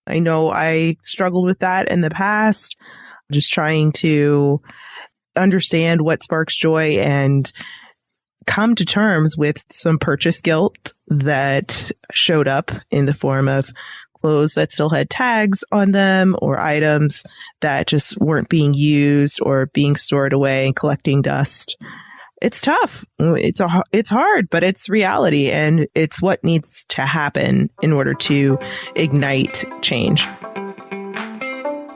I know I struggled with that in the past, just trying to understand what sparks joy and come to terms with some purchase guilt that showed up in the form of clothes that still had tags on them or items that just weren't being used or being stored away and collecting dust. It's tough. It's hard, but it's reality, and it's what needs to happen in order to ignite change.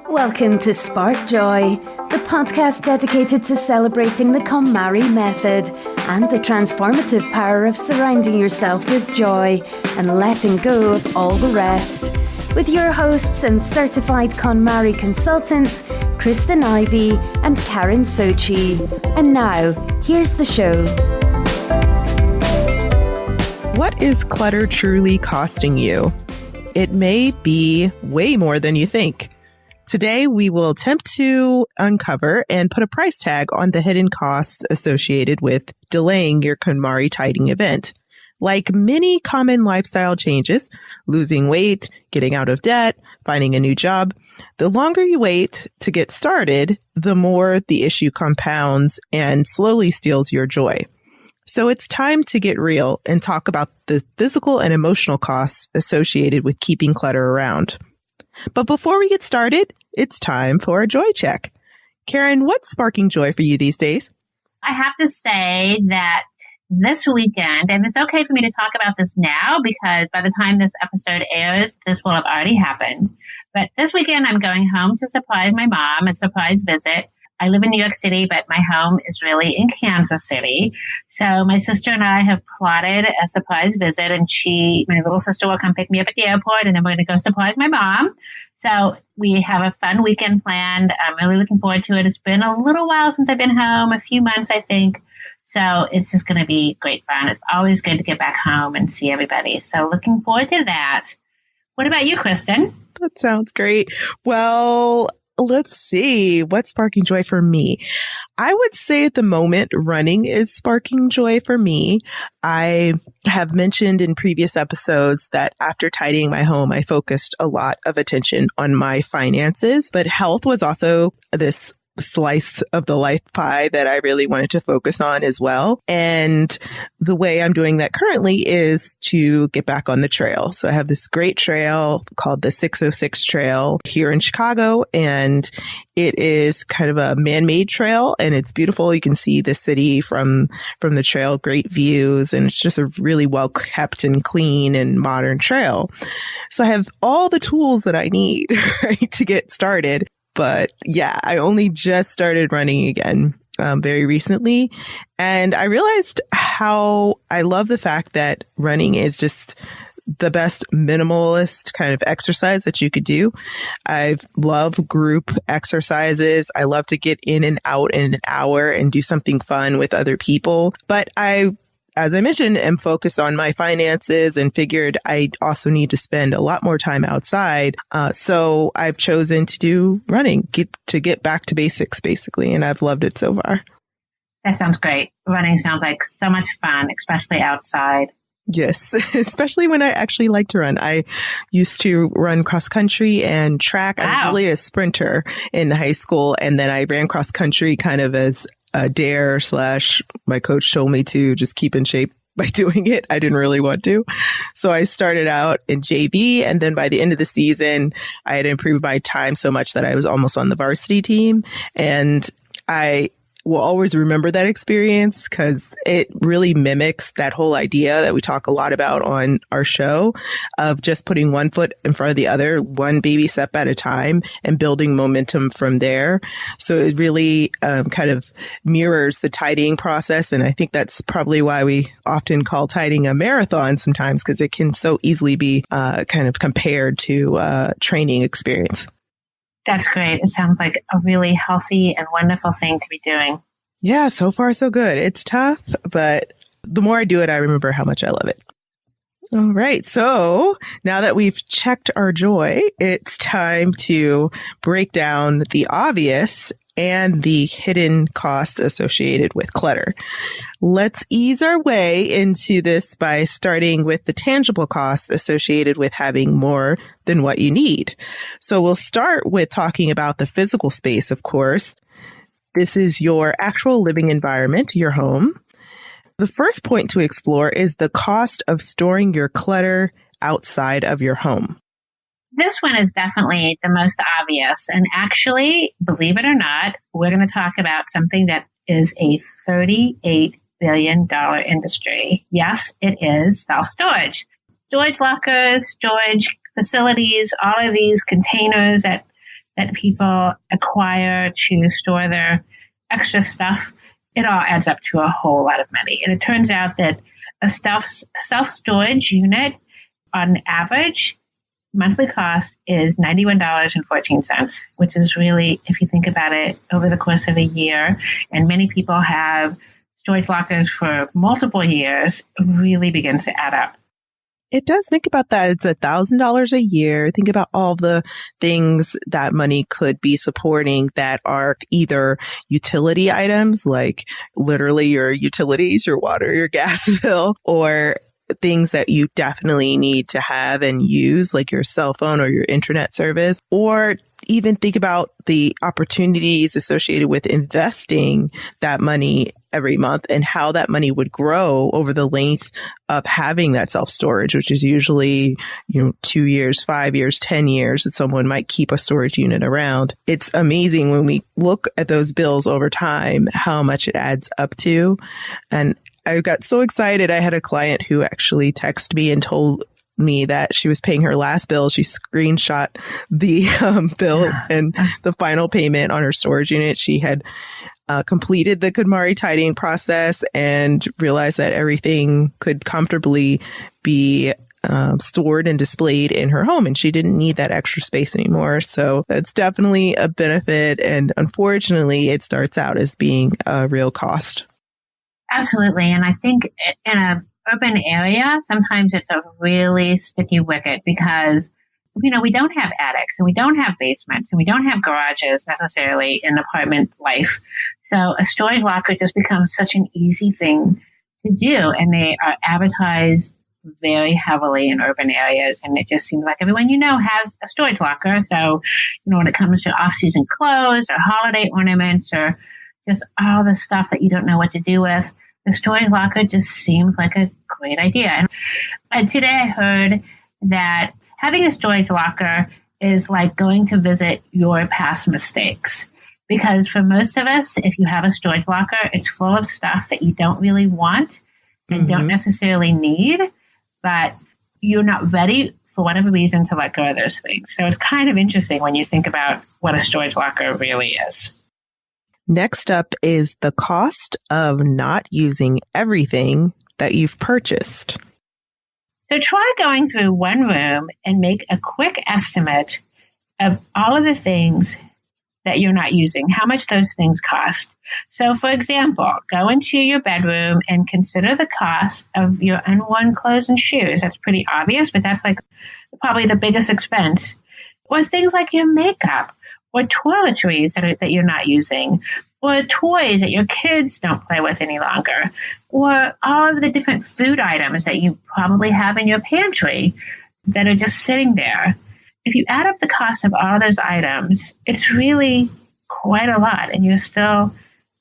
Welcome to Spark Joy, the podcast dedicated to celebrating the KonMari method and the transformative power of surrounding yourself with joy and letting go of all the rest. With your hosts and certified KonMari Consultants, Kristyn Ivy and Karin Sochi. And now, here's the show. What is clutter truly costing you? It may be way more than you think. Today, we will attempt to uncover and put a price tag on the hidden costs associated with delaying your KonMari tidying event. Like many common lifestyle changes, losing weight, getting out of debt, finding a new job, the longer you wait to get started, the more the issue compounds and slowly steals your joy. So it's time to get real and talk about the physical and emotional costs associated with keeping clutter around. But before we get started, it's time for a joy check. Karin, what's sparking joy for you these days? I have to say that this weekend, and it's okay for me to talk about this now because by the time this episode airs, this will have already happened. But this weekend, I'm going home to surprise my mom, a surprise visit. I live in New York City, but my home is really in Kansas City. So my sister and I have plotted a surprise visit, and my little sister will come pick me up at the airport, and then we're going to go surprise my mom. So we have a fun weekend planned. I'm really looking forward to it. It's been a little while since I've been home, a few months, I think. So it's just going to be great fun. It's always good to get back home and see everybody. So looking forward to that. What about you, Kristyn? That sounds great. Well, let's see. What's sparking joy for me? I would say at the moment, running is sparking joy for me. I have mentioned in previous episodes that after tidying my home, I focused a lot of attention on my finances, but health was also this slice of the life pie that I really wanted to focus on as well. And the way I'm doing that currently is to get back on the trail. So I have this great trail called the 606 Trail here in Chicago, and it is kind of a man-made trail, and it's beautiful. You can see the city from the trail, great views, and it's just a really well kept and clean and modern trail. So I have all the tools that I need, right, to get started. But yeah, I only just started running again very recently. And I realized how I love the fact that running is just the best minimalist kind of exercise that you could do. I love group exercises. I love to get in and out in an hour and do something fun with other people. But as I mentioned, am focused on my finances and figured I also need to spend a lot more time outside. So I've chosen to do running, to get back to basics, basically. And I've loved it so far. That sounds great. Running sounds like so much fun, especially outside. Yes, especially when I actually like to run. I used to run cross country and track. Wow. I was really a sprinter in high school. And then I ran cross country kind of as a dare / my coach told me to just keep in shape by doing it. I didn't really want to. So I started out in JV, and then by the end of the season, I had improved my time so much that I was almost on the varsity team. And I will always remember that experience because it really mimics that whole idea that we talk a lot about on our show of just putting one foot in front of the other, one baby step at a time, and building momentum from there. So it really kind of mirrors the tidying process. And I think that's probably why we often call tidying a marathon sometimes, because it can so easily be kind of compared to a training experience. That's great. It sounds like a really healthy and wonderful thing to be doing. Yeah, so far so good. It's tough, but the more I do it, I remember how much I love it. All right. So now that we've checked our joy, it's time to break down the obvious and the hidden cost associated with clutter. Let's ease our way into this by starting with the tangible costs associated with having more than what you need. So we'll start with talking about the physical space, of course. This is your actual living environment, your home. The first point to explore is the cost of storing your clutter outside of your home. This one is definitely the most obvious. And actually, believe it or not, we're going to talk about something that is a $38 billion industry. Yes, it is self-storage. Storage lockers, storage facilities, all of these containers that people acquire to store their extra stuff, it all adds up to a whole lot of money. And it turns out that a self-storage unit, on average, monthly cost is $91.14, which is really, if you think about it, over the course of a year, and many people have storage lockers for multiple years, really begins to add up. It does. Think about that. It's $1,000 a year. Think about all the things that money could be supporting that are either utility items, like literally your utilities, your water, your gas bill, or things that you definitely need to have and use, like your cell phone or your internet service, or even think about the opportunities associated with investing that money every month and how that money would grow over the length of having that self-storage, which is usually, 2 years, 5 years, 10 years that someone might keep a storage unit around. It's amazing when we look at those bills over time, how much it adds up to. And I got so excited. I had a client who actually texted me and told me that she was paying her last bill. She screenshot the bill and the final payment on her storage unit. She had completed the KonMari tidying process and realized that everything could comfortably be stored and displayed in her home, and she didn't need that extra space anymore. So that's definitely a benefit. And unfortunately, it starts out as being a real cost. Absolutely. And I think in an urban area, sometimes it's a really sticky wicket because, we don't have attics and we don't have basements and we don't have garages necessarily in apartment life. So a storage locker just becomes such an easy thing to do. And they are advertised very heavily in urban areas. And it just seems like everyone has a storage locker. So, when it comes to off-season clothes or holiday ornaments or just all the stuff that you don't know what to do with, the storage locker just seems like a great idea. And today I heard that having a storage locker is like going to visit your past mistakes. Because for most of us, if you have a storage locker, it's full of stuff that you don't really want and don't necessarily need, but you're not ready for whatever reason to let go of those things. So it's kind of interesting when you think about what a storage locker really is. Next up is the cost of not using everything that you've purchased. So try going through one room and make a quick estimate of all of the things that you're not using, how much those things cost. So for example, go into your bedroom and consider the cost of your unworn clothes and shoes. That's pretty obvious, but that's like probably the biggest expense. Or things like your makeup, or toiletries that you're not using, or toys that your kids don't play with any longer, or all of the different food items that you probably have in your pantry that are just sitting there. If you add up the cost of all those items, it's really quite a lot, and you're still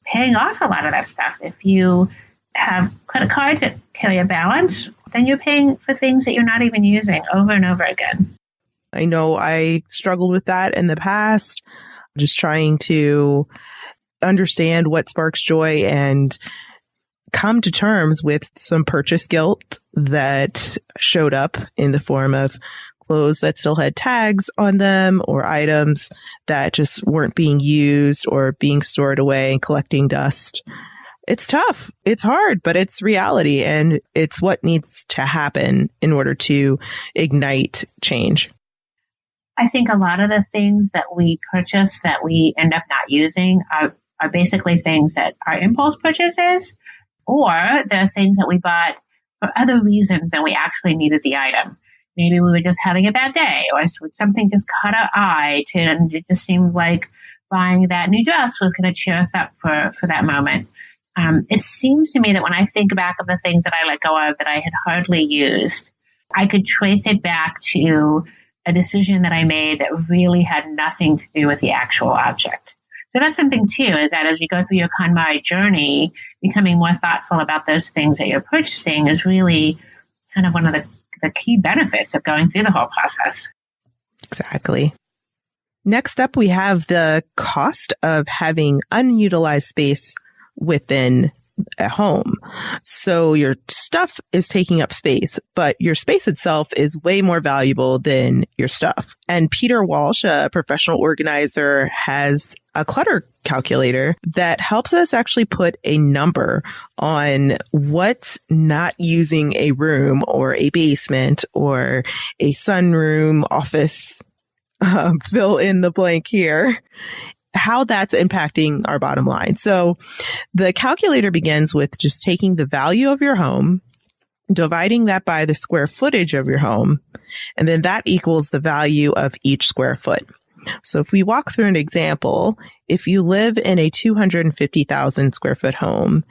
paying off a lot of that stuff. If you have credit cards that carry a balance, then you're paying for things that you're not even using over and over again. I know I struggled with that in the past, just trying to understand what sparks joy and come to terms with some purchase guilt that showed up in the form of clothes that still had tags on them or items that just weren't being used or being stored away and collecting dust. It's tough. It's hard, but it's reality, and it's what needs to happen in order to ignite change. I think a lot of the things that we purchase that we end up not using are basically things that are impulse purchases, or they're things that we bought for other reasons than we actually needed the item. Maybe we were just having a bad day, or something just caught our eye and it just seemed like buying that new dress was going to cheer us up for that moment. It seems to me that when I think back of the things that I let go of that I had hardly used, I could trace it back to a decision that I made that really had nothing to do with the actual object. So that's something too, is that as you go through your KonMari journey, becoming more thoughtful about those things that you're purchasing is really kind of one of the key benefits of going through the whole process. Exactly. Next up, we have the cost of having unutilized space within a home. So your stuff is taking up space, but your space itself is way more valuable than your stuff. And Peter Walsh, a professional organizer, has a clutter calculator that helps us actually put a number on what's not using a room or a basement or a sunroom, office, fill in the blank here, how that's impacting our bottom line. So the calculator begins with just taking the value of your home, dividing that by the square footage of your home, and then that equals the value of each square foot. So if we walk through an example, if you live in a 250,000 square foot home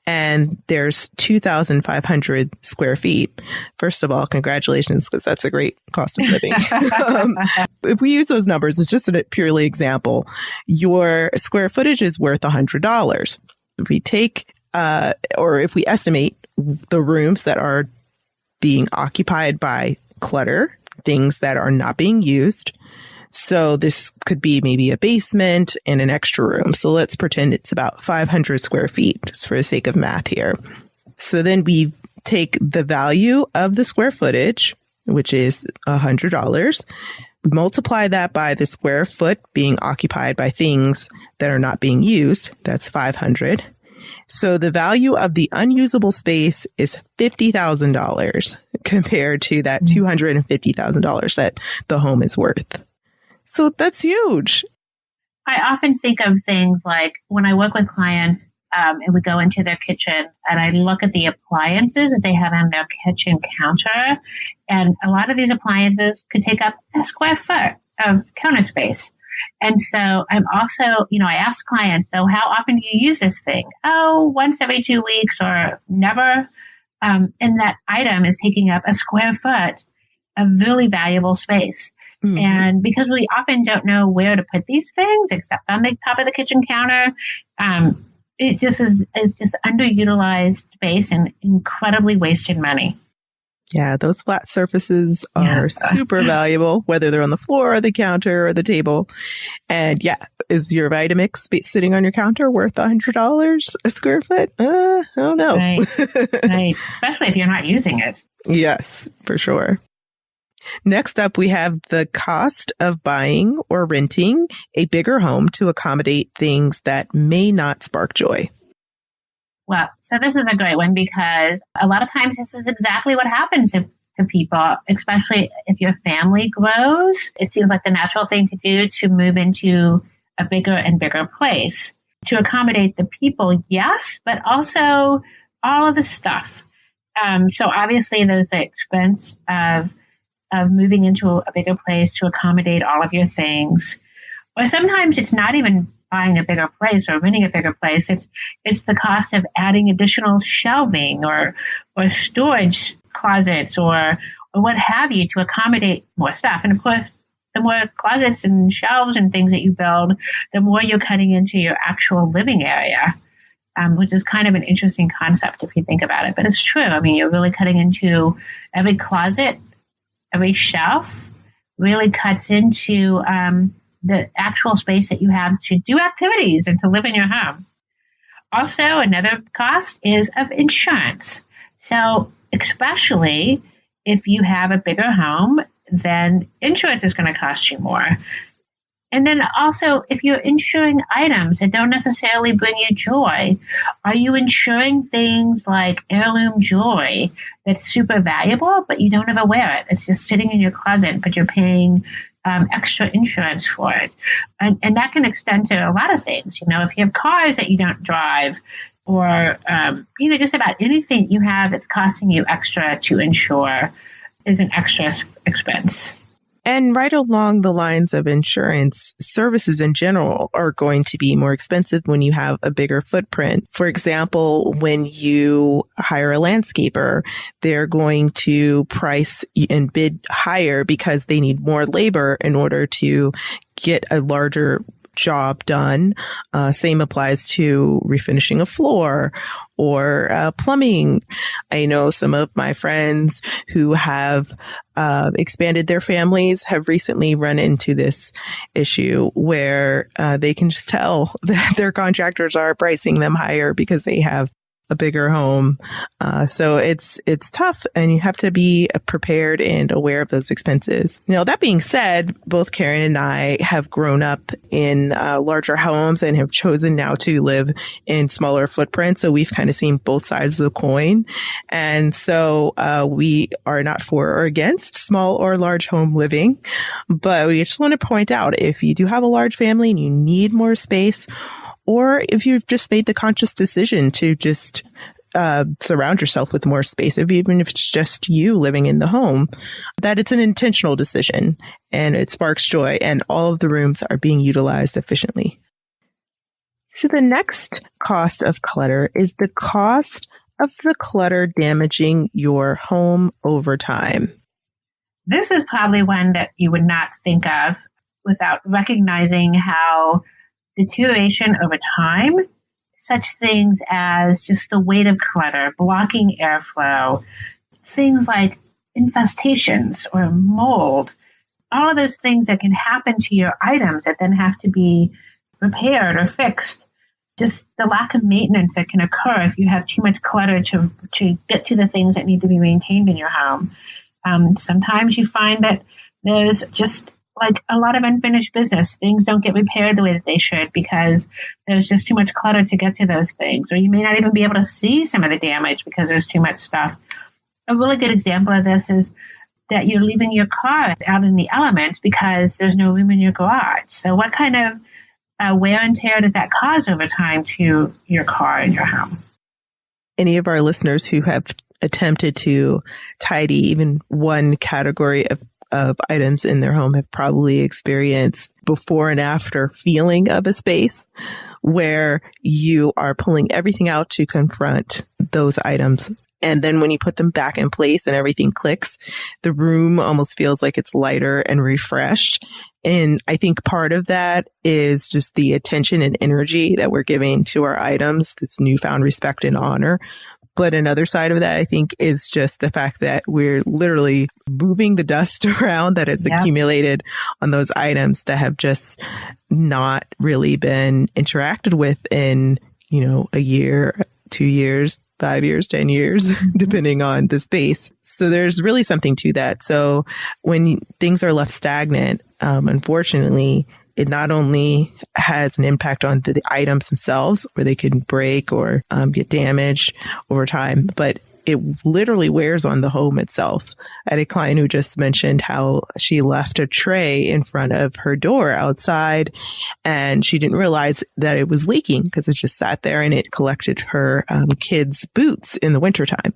and there's 2,500 square feet, first of all, congratulations, because that's a great cost of living. If we use those numbers, it's just a purely example. Your square footage is worth $100. If we take, or if we estimate the rooms that are being occupied by clutter, things that are not being used. So this could be maybe a basement and an extra room. So let's pretend it's about 500 square feet, just for the sake of math here. So then we take the value of the square footage, which is $100, multiply that by the square foot being occupied by things that are not being used. That's 500. So the value of the unusable space is $50,000 compared to that $250,000 that the home is worth. So that's huge. I often think of things like when I work with clients and we go into their kitchen and I look at the appliances that they have on their kitchen counter. And a lot of these appliances could take up a square foot of counter space. And so I'm also, I ask clients, so how often do you use this thing? Oh, once every 2 weeks or never. And that item is taking up a square foot of really valuable space. Mm-hmm. And because we often don't know where to put these things except on the top of the kitchen counter, it just is just underutilized space and incredibly wasted money. Yeah, those flat surfaces are super valuable, whether they're on the floor or the counter or the table. And is your Vitamix sitting on your counter worth $100 a square foot? I don't know. Right. Especially if you're not using it. Yes, for sure. Next up, we have the cost of buying or renting a bigger home to accommodate things that may not spark joy. Well, so this is a great one because a lot of times this is exactly what happens to people, especially if your family grows. It seems like the natural thing to do to move into a bigger and bigger place to accommodate the people, yes, but also all of the stuff. So obviously there's the expense of moving into a bigger place to accommodate all of your things. Or sometimes it's not even buying a bigger place or renting a bigger place. It's the cost of adding additional shelving or storage closets or what have you to accommodate more stuff. And of course, the more closets and shelves and things that you build, the more you're cutting into your actual living area, which is kind of an interesting concept if you think about it. But it's true. I mean, you're really cutting into every closet. Every shelf really cuts into the actual space that you have to do activities and to live in your home. Also, another cost is of insurance. So especially if you have a bigger home, then insurance is going to cost you more. And then also, if you're insuring items that don't necessarily bring you joy, are you insuring things like heirloom jewelry that's super valuable, but you don't ever wear it? It's just sitting in your closet, but you're paying extra insurance for it. And that can extend to a lot of things. If you have cars that you don't drive or, just about anything you have that's costing you extra to insure is an extra expense. And right along the lines of insurance, services in general are going to be more expensive when you have a bigger footprint. For example, when you hire a landscaper, they're going to price and bid higher because they need more labor in order to get a larger job done. Same applies to refinishing a floor or plumbing. I know some of my friends who have expanded their families have recently run into this issue where they can just tell that their contractors are pricing them higher because they have a bigger home. So it's tough, and you have to be prepared and aware of those expenses. Now, that being said, both Karin and I have grown up in larger homes and have chosen now to live in smaller footprints. So we've kind of seen both sides of the coin. And so we are not for or against small or large home living, but we just want to point out, if you do have a large family and you need more space, or if you've just made the conscious decision to just surround yourself with more space, even if it's just you living in the home, that it's an intentional decision and it sparks joy and all of the rooms are being utilized efficiently. So the next cost of clutter is the cost of the clutter damaging your home over time. This is probably one that you would not think of without recognizing how deterioration over time, such things as just the weight of clutter, blocking airflow, things like infestations or mold, all of those things that can happen to your items that then have to be repaired or fixed. Just the lack of maintenance that can occur if you have too much clutter to get to the things that need to be maintained in your home. Sometimes you find that there's just like a lot of unfinished business. Things don't get repaired the way that they should because there's just too much clutter to get to those things. Or you may not even be able to see some of the damage because there's too much stuff. A really good example of this is that you're leaving your car out in the elements because there's no room in your garage. So what kind of wear and tear does that cause over time to your car and your home? Any of our listeners who have attempted to tidy even one category of items in their home have probably experienced before and after feeling of a space where you are pulling everything out to confront those items. And then when you put them back in place and everything clicks, the room almost feels like it's lighter and refreshed. And I think part of that is just the attention and energy that we're giving to our items, this newfound respect and honor. But another side of that, I think, is just the fact that we're literally moving the dust around that has accumulated on those items that have just not really been interacted with in, a year, 2 years, 5 years, 10 years, depending on the space. So there's really something to that. So when things are left stagnant, unfortunately, it not only has an impact on the items themselves, where they can break or get damaged over time, but it literally wears on the home itself. I had a client who just mentioned how she left a tray in front of her door outside, and she didn't realize that it was leaking because it just sat there and it collected her kids' boots in the wintertime.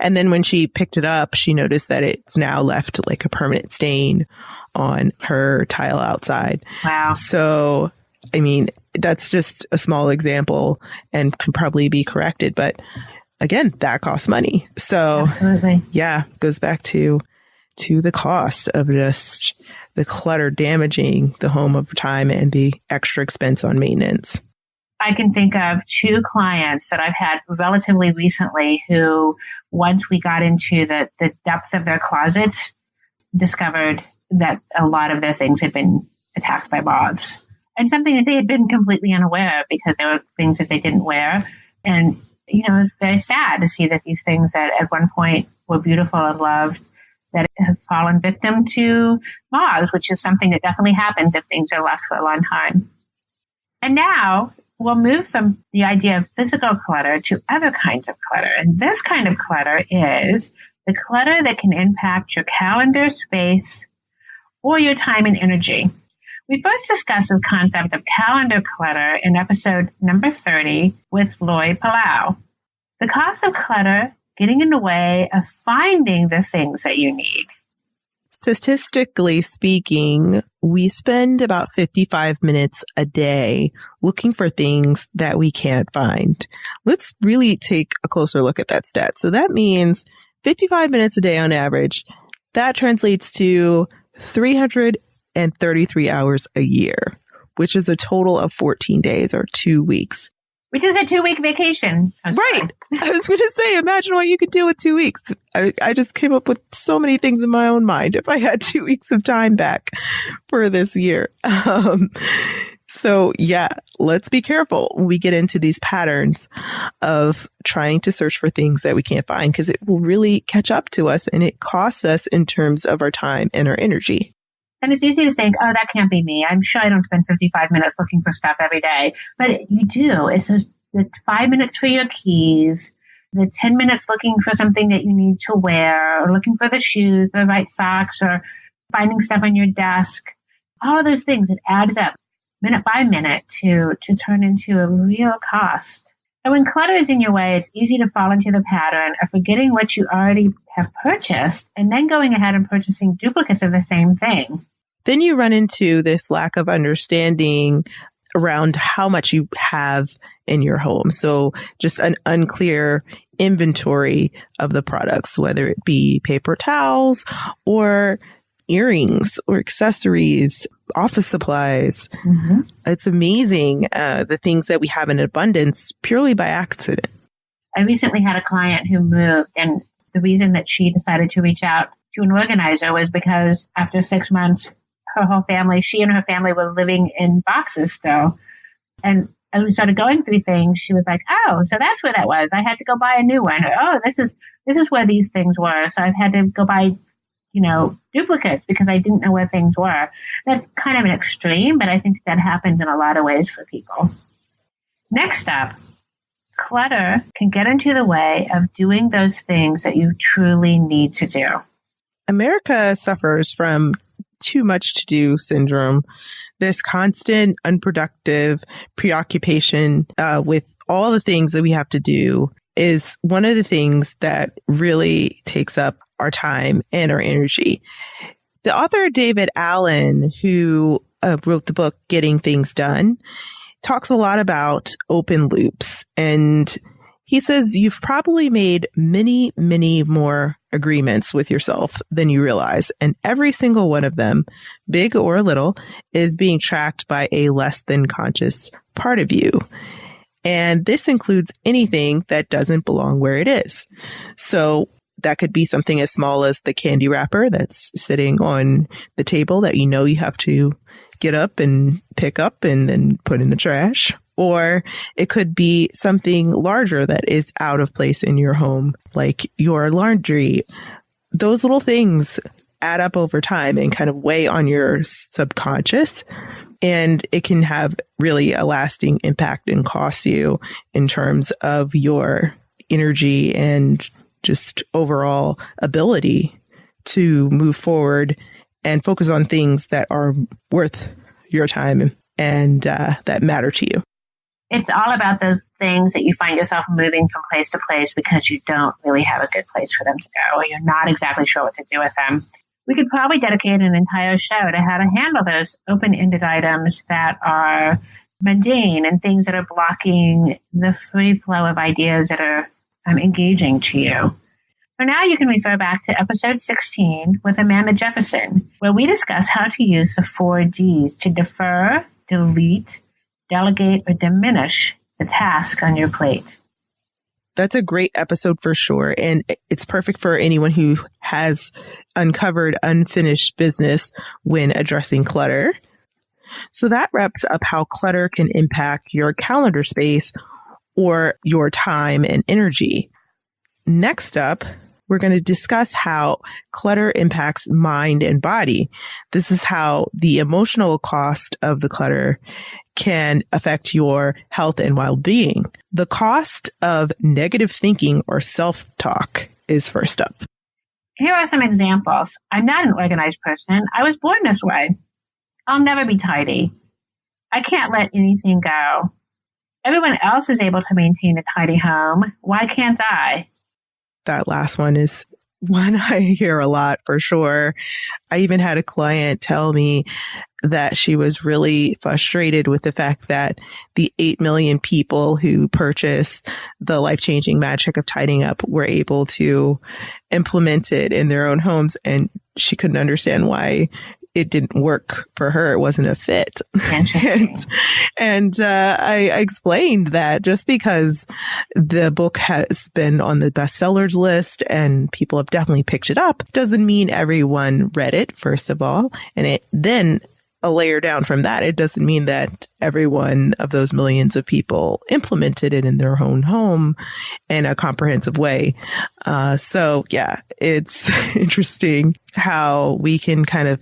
And then when she picked it up, she noticed that it's now left like a permanent stain on her tile outside. Wow. So, I mean, that's just a small example and can probably be corrected. But again, that costs money. So, absolutely. Yeah, goes back to the cost of just the clutter damaging the home over time and the extra expense on maintenance. I can think of 2 clients that I've had relatively recently who, once we got into the depth of their closets, discovered that a lot of their things had been attacked by moths. And something that they had been completely unaware of because there were things that they didn't wear. And, it's very sad to see that these things that at one point were beautiful and loved that have fallen victim to moths, which is something that definitely happens if things are left for a long time. And now we'll move from the idea of physical clutter to other kinds of clutter. And this kind of clutter is the clutter that can impact your calendar space or your time and energy. We first discussed this concept of calendar clutter in episode number 30 with Lloyd Palau. The cost of clutter getting in the way of finding the things that you need. Statistically speaking, we spend about 55 minutes a day looking for things that we can't find. Let's really take a closer look at that stat. So that means 55 minutes a day on average. That translates to 333 hours a year, which is a total of 14 days or 2 weeks. Which is a 2-week vacation. Right. I was going to say, imagine what you could do with 2 weeks. I just came up with so many things in my own mind if I had 2 weeks of time back for this year. So yeah, let's be careful when we get into these patterns of trying to search for things that we can't find, because it will really catch up to us and it costs us in terms of our time and our energy. And it's easy to think, oh, that can't be me. I'm sure I don't spend 55 minutes looking for stuff every day. But you do. It's the 5 minutes for your keys, the 10 minutes looking for something that you need to wear, or looking for the shoes, the right socks, or finding stuff on your desk. All of those things, it adds up minute by minute to turn into a real cost. And when clutter is in your way, it's easy to fall into the pattern of forgetting what you already have purchased and then going ahead and purchasing duplicates of the same thing. Then you run into this lack of understanding around how much you have in your home. So just an unclear inventory of the products, whether it be paper towels or earrings or accessories, office supplies. Mm-hmm. It's amazing the things that we have in abundance purely by accident. I recently had a client who moved, and the reason that she decided to reach out to an organizer was because after 6 months, she and her family were living in boxes still. And as we started going through things, she was like, oh, so that's where that was. I had to go buy a new one. Or, oh, this is where these things were. So I've had to go buy, duplicates because I didn't know where things were. That's kind of an extreme, but I think that happens in a lot of ways for people. Next up, clutter can get into the way of doing those things that you truly need to do. America suffers from too much to do syndrome, this constant unproductive preoccupation with all the things that we have to do is one of the things that really takes up our time and our energy. The author David Allen, who wrote the book Getting Things Done, talks a lot about open loops. And he says you've probably made many, many more agreements with yourself than you realize. And every single one of them, big or little, is being tracked by a less than conscious part of you. And this includes anything that doesn't belong where it is. So that could be something as small as the candy wrapper that's sitting on the table that you know you have to get up and pick up and then put in the trash. Or it could be something larger that is out of place in your home, like your laundry. Those little things add up over time and kind of weigh on your subconscious. And it can have really a lasting impact and cost you in terms of your energy and just overall ability to move forward and focus on things that are worth your time and that matter to you. It's all about those things that you find yourself moving from place to place because you don't really have a good place for them to go, or you're not exactly sure what to do with them. We could probably dedicate an entire show to how to handle those open-ended items that are mundane and things that are blocking the free flow of ideas that are engaging to you. For now, you can refer back to episode 16 with Amanda Jefferson, where we discuss how to use the 4 Ds to defer, delete, delegate, or diminish the task on your plate. That's a great episode for sure. And it's perfect for anyone who has uncovered unfinished business when addressing clutter. So that wraps up how clutter can impact your calendar space or your time and energy. Next up, we're going to discuss how clutter impacts mind and body. This is how the emotional cost of the clutter can affect your health and well-being. The cost of negative thinking or self-talk is first up. Here are some examples. I'm not an organized person. I was born this way. I'll never be tidy. I can't let anything go. Everyone else is able to maintain a tidy home. Why can't I? That last one is one I hear a lot for sure. I even had a client tell me that she was really frustrated with the fact that the 8 million people who purchased the life-changing magic of tidying up were able to implement it in their own homes. And she couldn't understand why it didn't work for her. It wasn't a fit. and I explained that just because the book has been on the bestsellers list and people have definitely picked it up doesn't mean everyone read it, first of all. And it then a layer down from that, it doesn't mean that every one of those millions of people implemented it in their own home in a comprehensive way. So yeah, it's interesting how we can kind of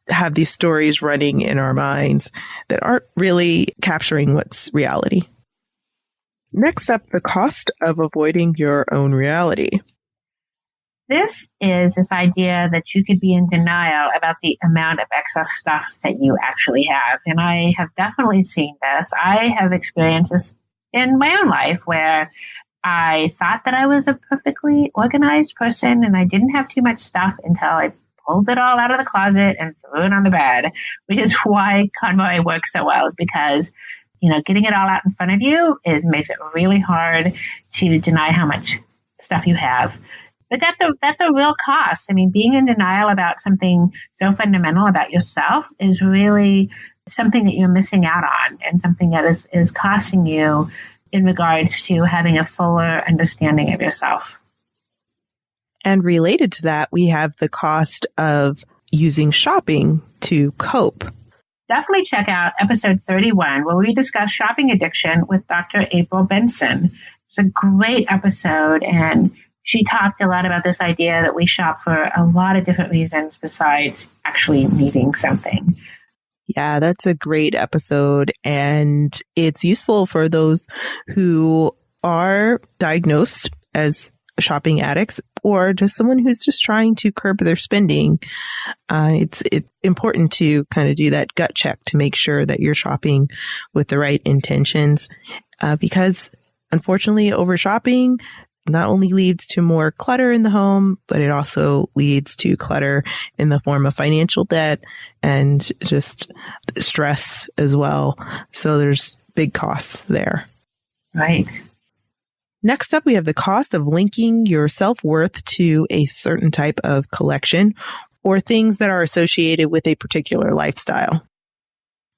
have these stories running in our minds that aren't really capturing what's reality. Next up, the cost of avoiding your own reality. This is this idea that you could be in denial about the amount of excess stuff that you actually have. And I have definitely seen this. I have experienced this in my own life where I thought that I was a perfectly organized person and I didn't have too much stuff until I pulled it all out of the closet and threw it on the bed, which is why KonMari works so well, is because, getting it all out in front of you makes it really hard to deny how much stuff you have. But that's a real cost. I mean, being in denial about something so fundamental about yourself is really something that you're missing out on and something that is costing you in regards to having a fuller understanding of yourself. And related to that, we have the cost of using shopping to cope. Definitely check out episode 31, where we discuss shopping addiction with Dr. April Benson. It's a great episode, and she talked a lot about this idea that we shop for a lot of different reasons besides actually needing something. Yeah, that's a great episode. And it's useful for those who are diagnosed as shopping addicts or just someone who's just trying to curb their spending. It's important to kind of do that gut check to make sure that you're shopping with the right intentions, because unfortunately, over shopping not only leads to more clutter in the home, but it also leads to clutter in the form of financial debt and just stress as well. So there's big costs there. Right. Next up, we have the cost of linking your self-worth to a certain type of collection or things that are associated with a particular lifestyle.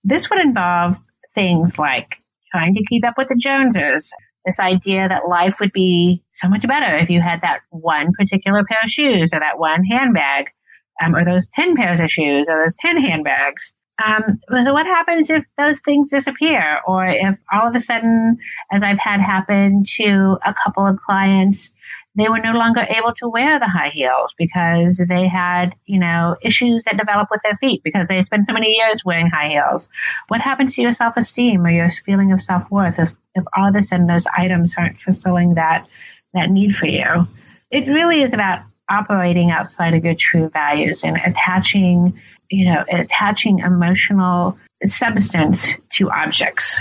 This would involve things like trying to keep up with the Joneses. This idea that life would be so much better if you had that one particular pair of shoes or that one handbag, or those 10 pairs of shoes or those 10 handbags. So what happens if those things disappear, or if all of a sudden, as I've had happen to a couple of clients, they were no longer able to wear the high heels because they had, issues that developed with their feet because they spent so many years wearing high heels. What happens to your self-esteem or your feeling of self-worth if all of a sudden those items aren't fulfilling that need for you? It really is about operating outside of your true values and attaching emotional substance to objects.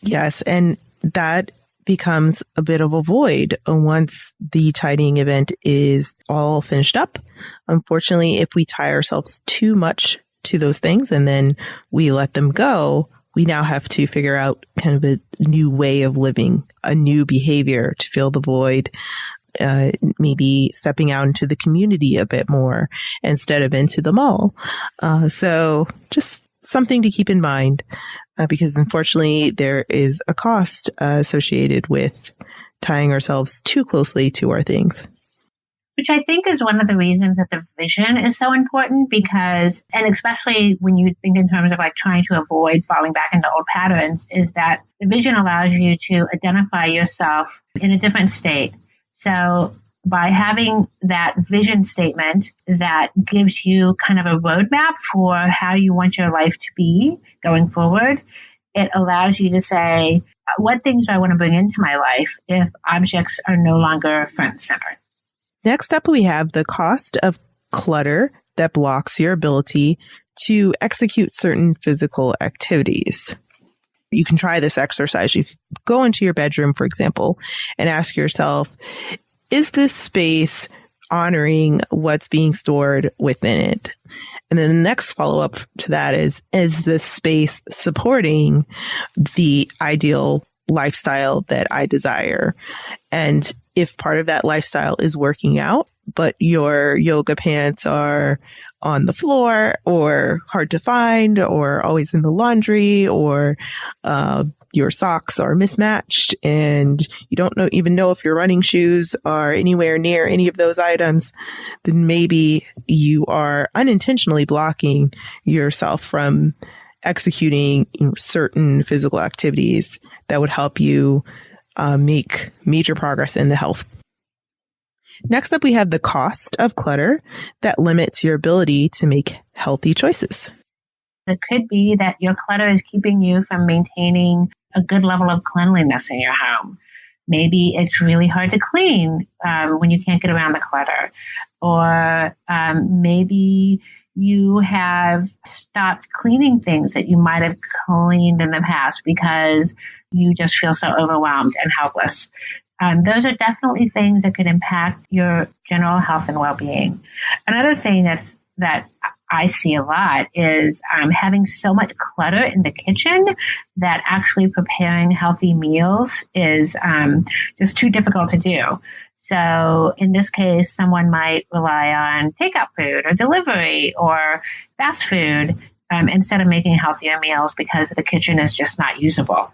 Yes, and that becomes a bit of a void once the tidying event is all finished up. Unfortunately, if we tie ourselves too much to those things and then we let them go, we now have to figure out kind of a new way of living, a new behavior to fill the void. Maybe stepping out into the community a bit more instead of into the mall. So just something to keep in mind, because unfortunately there is a cost associated with tying ourselves too closely to our things. Which I think is one of the reasons that the vision is so important, because, and especially when you think in terms of like trying to avoid falling back into old patterns, is that the vision allows you to identify yourself in a different state. So by having that vision statement that gives you kind of a roadmap for how you want your life to be going forward, it allows you to say, what things do I want to bring into my life if objects are no longer front and center? Next up, we have the cost of clutter that blocks your ability to execute certain physical activities. You can try this exercise. You can go into your bedroom, for example, and ask yourself, is this space honoring what's being stored within it. And then the next follow-up to that is the space supporting the ideal lifestyle that I desire? And if part of that lifestyle is working out, but your yoga pants are on the floor or hard to find or always in the laundry, or your socks are mismatched and you don't even know if your running shoes are anywhere near any of those items, then maybe you are unintentionally blocking yourself from executing certain physical activities that would help you make major progress in the health. Next up, we have the cost of clutter that limits your ability to make healthy choices. It could be that your clutter is keeping you from maintaining a good level of cleanliness in your home. Maybe it's really hard to clean when you can't get around the clutter. Or maybe you have stopped cleaning things that you might have cleaned in the past because you just feel so overwhelmed and helpless. Those are definitely things that could impact your general health and well-being. Another thing that I see a lot is having so much clutter in the kitchen that actually preparing healthy meals is just too difficult to do. So in this case, someone might rely on takeout food or delivery or fast food instead of making healthier meals because the kitchen is just not usable.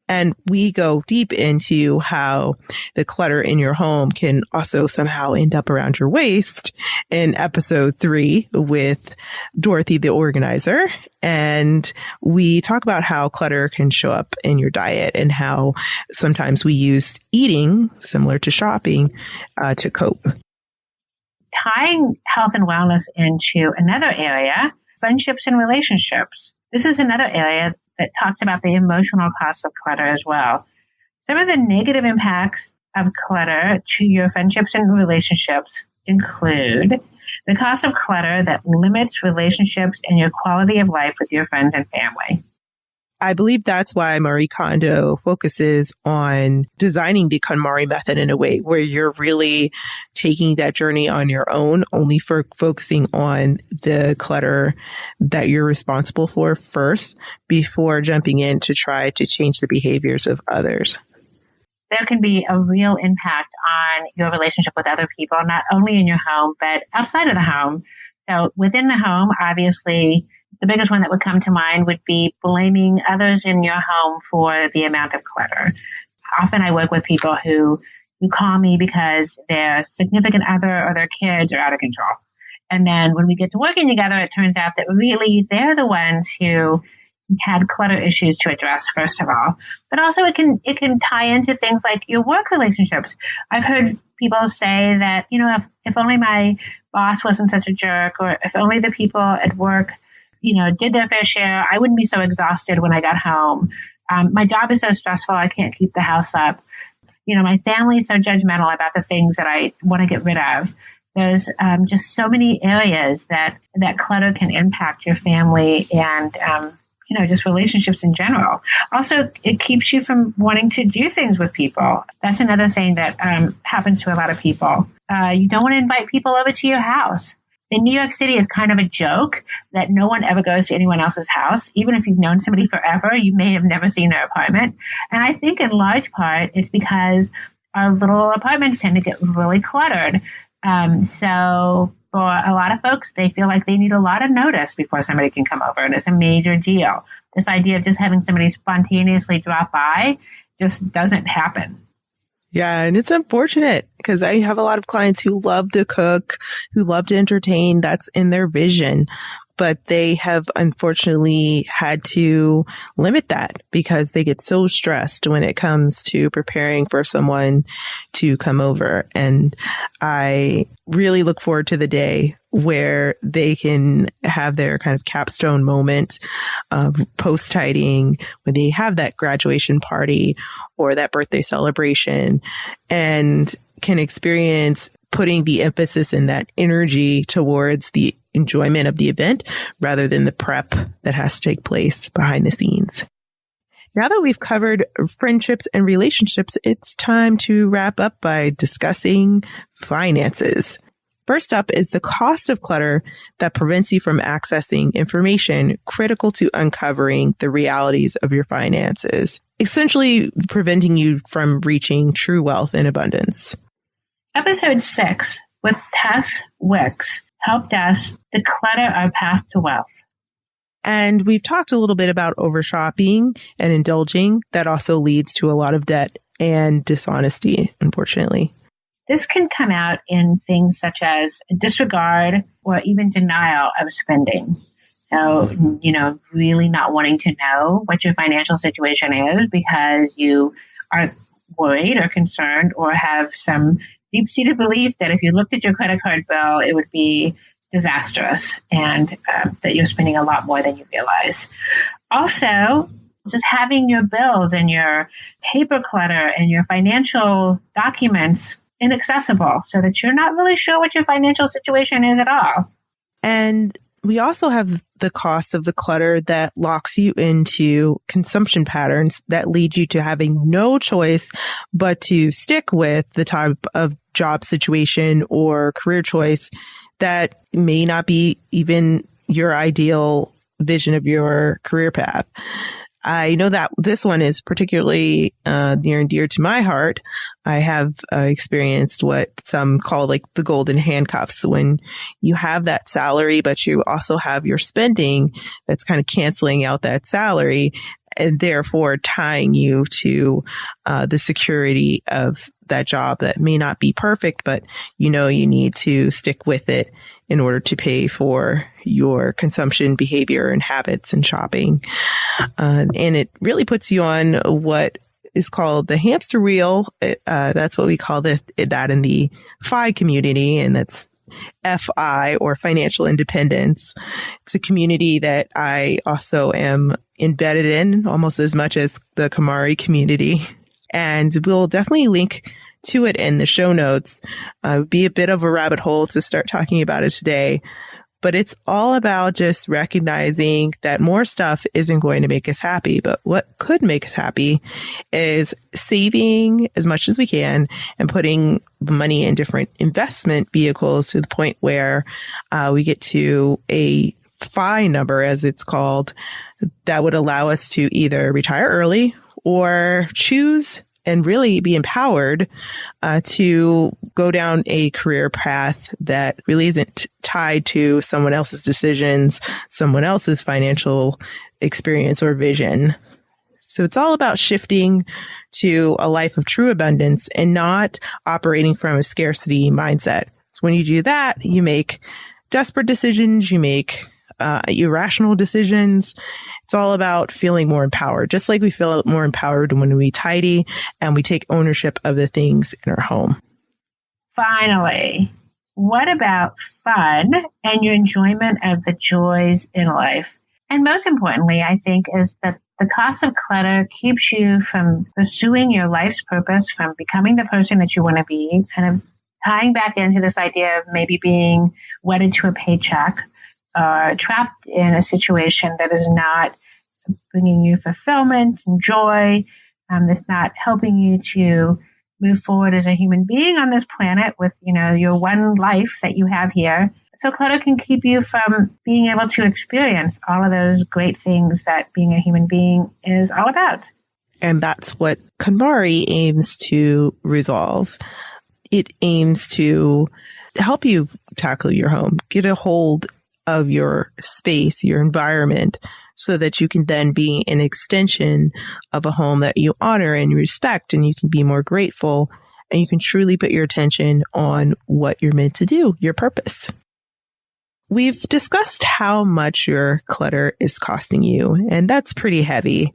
And we go deep into how the clutter in your home can also somehow end up around your waist in episode 3 with Dorothy, the organizer. And we talk about how clutter can show up in your diet and how sometimes we use eating, similar to shopping, to cope. Tying health and wellness into another area, friendships and relationships. This is another area that talks about the emotional cost of clutter as well. Some of the negative impacts of clutter to your friendships and relationships include the cost of clutter that limits relationships and your quality of life with your friends and family. I believe that's why Marie Kondo focuses on designing the KonMari method in a way where you're really taking that journey on your own, only for focusing on the clutter that you're responsible for first before jumping in to try to change the behaviors of others. There can be a real impact on your relationship with other people, not only in your home, but outside of the home. So within the home, obviously, the biggest one that would come to mind would be blaming others in your home for the amount of clutter. Often I work with people who call me because their significant other or their kids are out of control. And then when we get to working together, it turns out that really they're the ones who had clutter issues to address, first of all. But also it can tie into things like your work relationships. I've heard people say that, if only my boss wasn't such a jerk, or if only the people at work did their fair share, I wouldn't be so exhausted when I got home. My job is so stressful, I can't keep the house up. My family is so judgmental about the things that I want to get rid of. There's just so many areas that clutter can impact your family and, just relationships in general. Also, it keeps you from wanting to do things with people. That's another thing that happens to a lot of people. You don't want to invite people over to your house. In New York City, it's kind of a joke that no one ever goes to anyone else's house. Even if you've known somebody forever, you may have never seen their apartment. And I think in large part, it's because our little apartments tend to get really cluttered. So for a lot of folks, they feel like they need a lot of notice before somebody can come over. And it's a major deal. This idea of just having somebody spontaneously drop by just doesn't happen. Yeah, and it's unfortunate because I have a lot of clients who love to cook, who love to entertain. That's in their vision. But they have unfortunately had to limit that because they get so stressed when it comes to preparing for someone to come over. And I really look forward to the day where they can have their kind of capstone moment of post-tidying, when they have that graduation party or that birthday celebration and can experience putting the emphasis and that energy towards the enjoyment of the event rather than the prep that has to take place behind the scenes. Now that we've covered friendships and relationships, it's time to wrap up by discussing finances. First up is the cost of clutter that prevents you from accessing information critical to uncovering the realities of your finances, essentially preventing you from reaching true wealth and abundance. Episode 6 with Tess Wicks helped us declutter our path to wealth. And we've talked a little bit about overshopping and indulging. That also leads to a lot of debt and dishonesty, unfortunately. This can come out in things such as disregard or even denial of spending. So, really not wanting to know what your financial situation is because you are worried or concerned or have some deep-seated belief that if you looked at your credit card bill, it would be disastrous and that you're spending a lot more than you realize. Also, just having your bills and your paper clutter and your financial documents inaccessible so that you're not really sure what your financial situation is at all. And we also have the cost of the clutter that locks you into consumption patterns that lead you to having no choice but to stick with the type of job situation or career choice that may not be even your ideal vision of your career path. I know that this one is particularly near and dear to my heart. I have experienced what some call like the golden handcuffs, when you have that salary, but you also have your spending that's kind of canceling out that salary and therefore tying you to the security of that job that may not be perfect, but you need to stick with it in order to pay for your consumption behavior and habits and shopping. And it really puts you on what is called the hamster wheel. That's what we call that in the FI community, and that's FI, or financial independence. It's a community that I also am embedded in almost as much as the KonMari community. And we'll definitely link to it in the show notes. Be a bit of a rabbit hole to start talking about it today. But it's all about just recognizing that more stuff isn't going to make us happy. But what could make us happy is saving as much as we can and putting money in different investment vehicles to the point where we get to a FI number, as it's called, that would allow us to either retire early or choose and really be empowered to go down a career path that really isn't tied to someone else's decisions, someone else's financial experience or vision. So it's all about shifting to a life of true abundance and not operating from a scarcity mindset. So when you do that, you make desperate decisions, you make irrational decisions. It's all about feeling more empowered, just like we feel more empowered when we tidy and we take ownership of the things in our home. Finally, what about fun and your enjoyment of the joys in life? And most importantly, I think, is that the cost of clutter keeps you from pursuing your life's purpose, from becoming the person that you want to be, kind of tying back into this idea of maybe being wedded to a paycheck, trapped in a situation that is not bringing you fulfillment and joy, that's not helping you to move forward as a human being on this planet with, your one life that you have here. So clutter can keep you from being able to experience all of those great things that being a human being is all about. And that's what KonMari aims to resolve. It aims to help you tackle your home, get a hold of your space, your environment, so that you can then be an extension of a home that you honor and respect, and you can be more grateful, and you can truly put your attention on what you're meant to do, your purpose. We've discussed how much your clutter is costing you, and that's pretty heavy,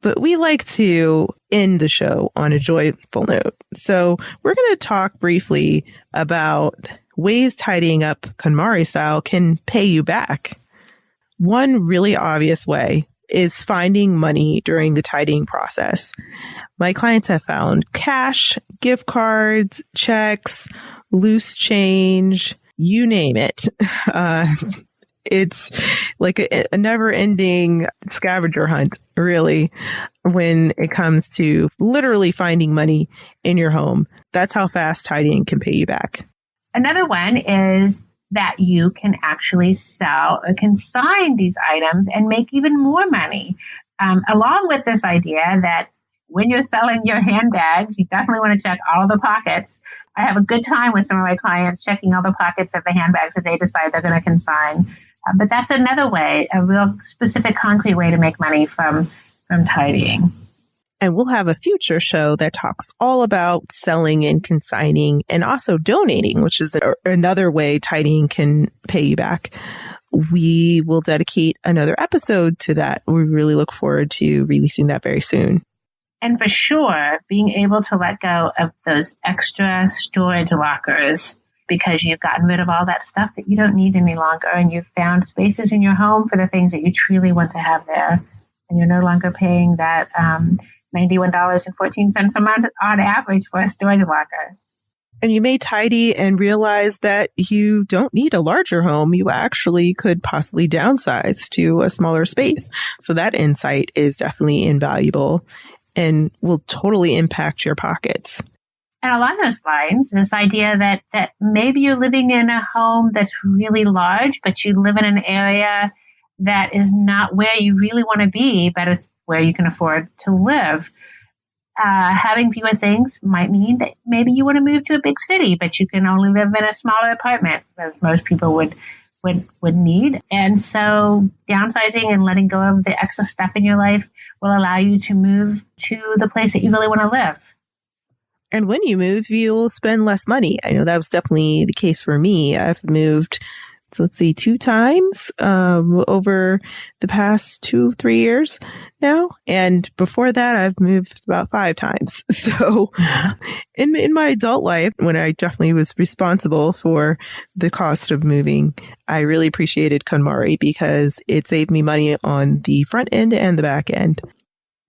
but we like to end the show on a joyful note. So we're going to talk briefly about ways tidying up KonMari style can pay you back. One really obvious way is finding money during the tidying process. My clients have found cash, gift cards, checks, loose change, you name it. It's like a never-ending scavenger hunt, really, when it comes to literally finding money in your home. That's how fast tidying can pay you back. Another one is that you can actually sell or consign these items and make even more money. Along with this idea that when you're selling your handbags, you definitely want to check all the pockets. I have a good time with some of my clients checking all the pockets of the handbags that they decide they're going to consign. But that's another way, a real specific, concrete way to make money from tidying. And we'll have a future show that talks all about selling and consigning and also donating, which is another way tidying can pay you back. We will dedicate another episode to that. We really look forward to releasing that very soon. And for sure, being able to let go of those extra storage lockers because you've gotten rid of all that stuff that you don't need any longer, and you've found spaces in your home for the things that you truly want to have there. And you're no longer paying that $91.14 a month on average for a storage locker. And you may tidy and realize that you don't need a larger home. You actually could possibly downsize to a smaller space. So that insight is definitely invaluable and will totally impact your pockets. And along those lines, this idea that maybe you're living in a home that's really large, but you live in an area that is not where you really want to be, but it's where you can afford to live. Having fewer things might mean that maybe you want to move to a big city, but you can only live in a smaller apartment, as most people would need. And so downsizing and letting go of the excess stuff in your life will allow you to move to the place that you really want to live. And when you move, you'll spend less money. I know that was definitely the case for me. I've moved, let's see, 2 times over the past 2-3 years now. And before that, I've moved about 5 times. So in my adult life, when I definitely was responsible for the cost of moving, I really appreciated KonMari because it saved me money on the front end and the back end.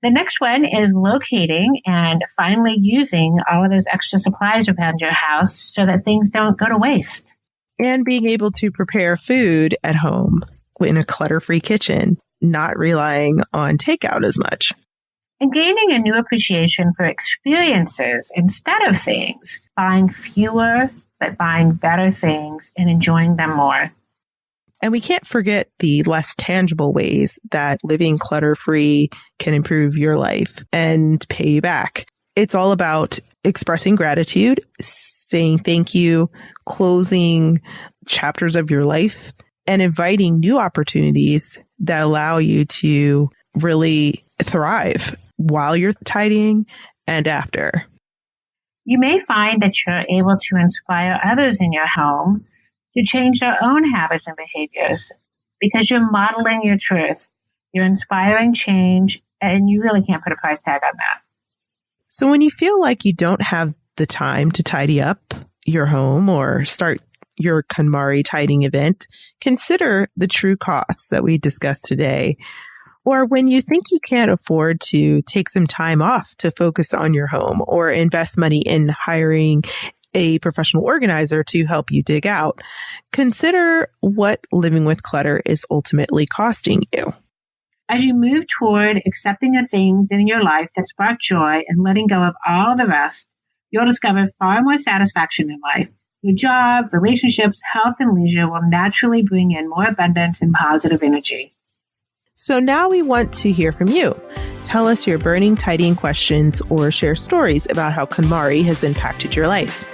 The next one is locating and finally using all of those extra supplies around your house so that things don't go to waste. And being able to prepare food at home in a clutter-free kitchen, not relying on takeout as much. And gaining a new appreciation for experiences instead of things, buying fewer but buying better things and enjoying them more. And we can't forget the less tangible ways that living clutter-free can improve your life and pay you back. It's all about expressing gratitude, saying thank you, closing chapters of your life, and inviting new opportunities that allow you to really thrive while you're tidying and after. You may find that you're able to inspire others in your home to change their own habits and behaviors because you're modeling your truth. You're inspiring change, and you really can't put a price tag on that. So when you feel like you don't have the time to tidy up your home or start your KonMari tidying event, consider the true costs that we discussed today. Or when you think you can't afford to take some time off to focus on your home or invest money in hiring a professional organizer to help you dig out, consider what living with clutter is ultimately costing you. As you move toward accepting the things in your life that spark joy and letting go of all the rest, you'll discover far more satisfaction in life. Your job, relationships, health, and leisure will naturally bring in more abundance and positive energy. So now we want to hear from you. Tell us your burning tidying questions or share stories about how KonMari has impacted your life.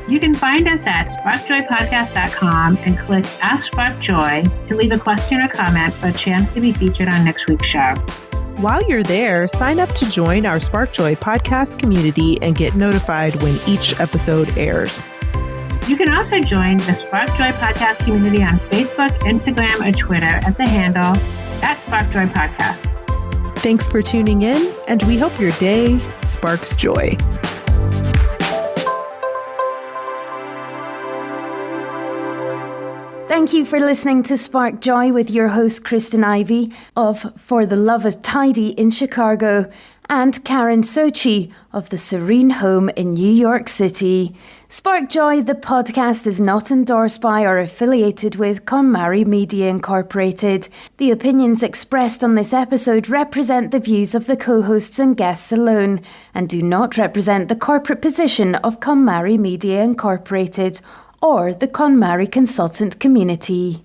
You can find us at sparkjoypodcast.com and click Ask Spark Joy to leave a question or comment for a chance to be featured on next week's show. While you're there, sign up to join our Spark Joy podcast community and get notified when each episode airs. You can also join the Spark Joy podcast community on Facebook, Instagram, or Twitter at the handle @SparkJoyPodcast. Thanks for tuning in, and we hope your day sparks joy. Thank you for listening to Spark Joy with your host, Kristyn Ivy of For the Love of Tidy in Chicago. and Karen Sochi of the Serene Home in New York City. Spark Joy, the podcast, is not endorsed by or affiliated with KonMari Media Incorporated. The opinions expressed on this episode represent the views of the co-hosts and guests alone and do not represent the corporate position of KonMari Media Incorporated or the KonMari Consultant community.